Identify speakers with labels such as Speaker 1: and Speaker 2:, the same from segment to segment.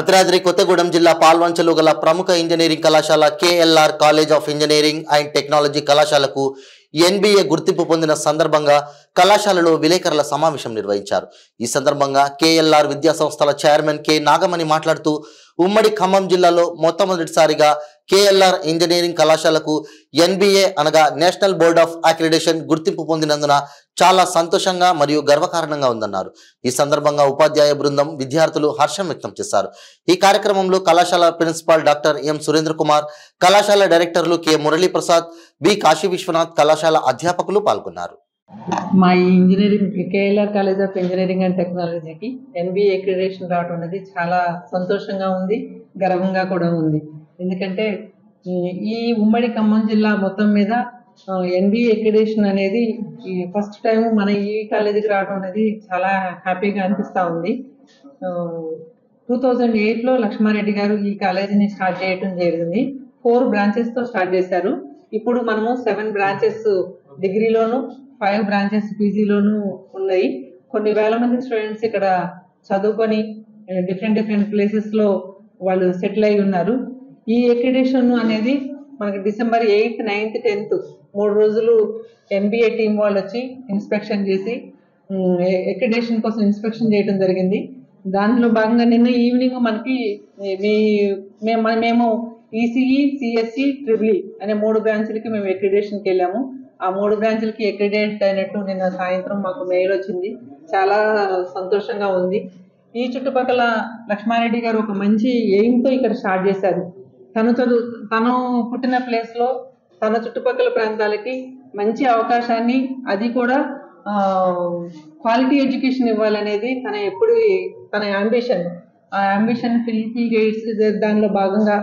Speaker 1: భద్రాద్రి కొత్తగూడెం జిల్లా పాల్వంచలో గల ప్రముఖ ఇంజనీరింగ్ కళాశాల KLR college of engineering and technology కళాశాలకు ఎన్బీఏ గుర్తింపు పొందిన సందర్భంగా కళాశాలలో విలేకరుల సమావేశం నిర్వహించారు. ఈ సందర్భంగా కేఎల్ఆర్ విద్యా సంస్థల చైర్మన్ కె నాగమణి మాట్లాడుతూ ఉమ్మడి ఖమ్మం జిల్లాలో మొట్టమొదటిసారిగా కేఎల్ఆర్ ఇంజనీరింగ్ కళాశాలకు ఎన్బీఏ అనగా నేషనల్ బోర్డ్ ఆఫ్ అక్రిడిటేషన్ గుర్తింపు పొందినందున చాలా సంతోషంగా మరియు గర్వకారణంగా ఉందన్నారు. ఈ సందర్భంగా ఉపాధ్యాయ బృందం విద్యార్థులు హర్షం వ్యక్తం చేశారు. ఈ కార్యక్రమంలో కళాశాల principal doctor M Surendra Kumar, కళాశాల డైరెక్టర్లు కె మురళీ ప్రసాద్, బి కాశీ విశ్వనాథ్, కళాశాల అధ్యాపకులు పాల్గొన్నారు.
Speaker 2: మా engineering KLR college of engineering and టెక్నాలజీకి ఎన్బీఏ అక్రిడిటేషన్ రావడం అనేది చాలా సంతోషంగా ఉంది, గర్వంగా కూడా ఉంది. ఎందుకంటే ఈ ఉమ్మడి ఖమ్మం జిల్లా మొత్తం మీద ఎన్బీఏ అక్రిడిటేషన్ అనేది ఫస్ట్ టైం మన ఈ కాలేజీకి రావడం అనేది చాలా హ్యాపీగా అనిపిస్తూ ఉంది. 2008లో లక్ష్మారెడ్డి గారు ఈ కాలేజీని స్టార్ట్ చేయడం జరిగింది. 4 బ్రాంచెస్తో స్టార్ట్ చేశారు. ఇప్పుడు మనము 7 బ్రాంచెస్ డిగ్రీలోను, 5 బ్రాంచెస్ పీజీలోనూ ఉన్నాయి. కొన్ని వేల మంది స్టూడెంట్స్ ఇక్కడ చదువుకొని డిఫరెంట్ ప్లేసెస్లో వాళ్ళు సెటిల్ అయి ఉన్నారు. ఈ అక్రిడిటేషన్ అనేది మనకి డిసెంబర్ 8th, 9th, 10th 3 రోజులు ఎన్బీఏ టీం వాళ్ళు వచ్చి ఇన్స్పెక్షన్ చేసి అక్రిడిటేషన్ కోసం ఇన్స్పెక్షన్ చేయడం జరిగింది. దాంట్లో భాగంగా నిన్న ఈవినింగ్ మనకి మేము ఈసీఈ, సిఎస్సి, ట్రిపుల్ అనే 3 బ్రాంచ్లకి మేము అక్రిడిటేషన్కి వెళ్ళాము. ఆ 3 బ్రాంచ్లకి అక్రిడిటేట్ అయినట్టు నిన్న సాయంత్రం మాకు మెయిల్ వచ్చింది. చాలా సంతోషంగా ఉంది. ఈ చుట్టుపక్కల లక్ష్మారెడ్డి గారు ఒక మంచి ఎయిమ్తో ఇక్కడ స్టార్ట్ చేశారు. తను పుట్టిన ప్లేస్లో తన చుట్టుపక్కల ప్రాంతాలకి మంచి అవకాశాన్ని, అది కూడా క్వాలిటీ ఎడ్యుకేషన్ ఇవ్వాలనేది తన అంబిషన్. ఆ అంబిషన్ ఫుల్ఫిల్ చేసి దానిలో భాగంగా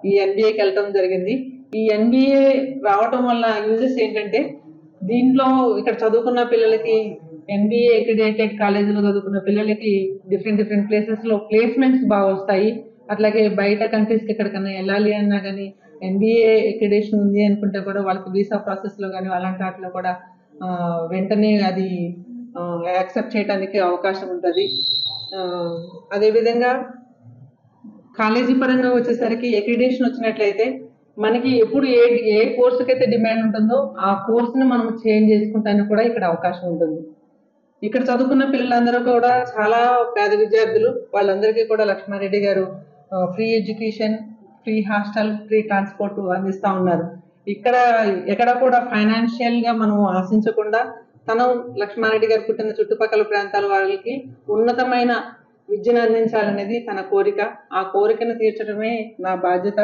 Speaker 2: ఈ ఎన్బీఏకి వెళ్ళటం జరిగింది. ఈ ఎన్బీఏ రావటం వల్ల యూజెస్ ఏంటంటే, దీంట్లో ఇక్కడ చదువుకున్న పిల్లలకి, ఎన్బీఏ అక్రిడిటేటెడ్ కాలేజీలో చదువుకున్న పిల్లలకి డిఫరెంట్ ప్లేసెస్లో ప్లేస్మెంట్స్ బాగా వస్తాయి. అట్లాగే బయట కంట్రీస్కి ఎక్కడికన్నా వెళ్ళాలి అన్నా కానీ ఎన్బీఏ అక్రిడిటేషన్ ఉంది అనుకుంటే కూడా వాళ్ళకి వీసా ప్రాసెస్లో కానీ అలాంటి వాటిలో కూడా వెంటనే అది యాక్సెప్ట్ చేయడానికి అవకాశం ఉంటుంది. అదేవిధంగా కాలేజీ పరంగా వచ్చేసరికి అక్రిడిటేషన్ వచ్చినట్లయితే మనకి ఎప్పుడు ఏ కోర్సుకైతే డిమాండ్ ఉంటుందో ఆ కోర్సుని మనం చేంజ్ చేసుకుంటానికి కూడా ఇక్కడ అవకాశం ఉంటుంది. ఇక్కడ చదువుకున్న పిల్లలందరూ కూడా చాలా పేద విద్యార్థులు. వాళ్ళందరికీ కూడా లక్ష్మారెడ్డి గారు free education, free hostel, free transport అందిస్తూ ఉన్నారు. ఎక్కడ కూడా ఫైనాన్షియల్గా మనం ఆశించకుండా లక్ష్మారెడ్డి గారు పుట్టిన చుట్టుపక్కల ప్రాంతాల వాళ్ళకి ఉన్నతమైన విద్యను అందించాలనేది తన కోరిక. ఆ కోరికను తీర్చడమే నా బాధ్యత.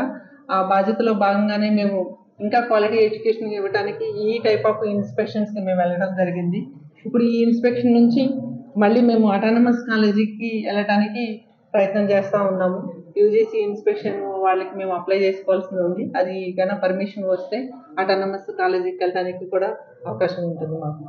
Speaker 2: ఆ బాధ్యతలో భాగంగానే మేము ఇంకా క్వాలిటీ ఎడ్యుకేషన్ ఇవ్వడానికి ఈ టైప్ ఆఫ్ ఇన్స్పెక్షన్స్కి మేము వెళ్ళడం జరిగింది. ఇప్పుడు ఈ ఇన్స్పెక్షన్ నుంచి మళ్ళీ మేము అటానమస్ కాలేజీకి వెళ్ళటానికి ప్రయత్నం చేస్తూ ఉన్నాము. యూజీసీ ఇన్స్పెక్షన్ వాళ్ళకి మేము అప్లై చేసుకోవాల్సింది ఉంది. అది కన్నా పర్మిషన్ వస్తే అటానమస్ కాలేజీకి వెళ్ళడానికి కూడా అవకాశం ఉంటుంది మాకు.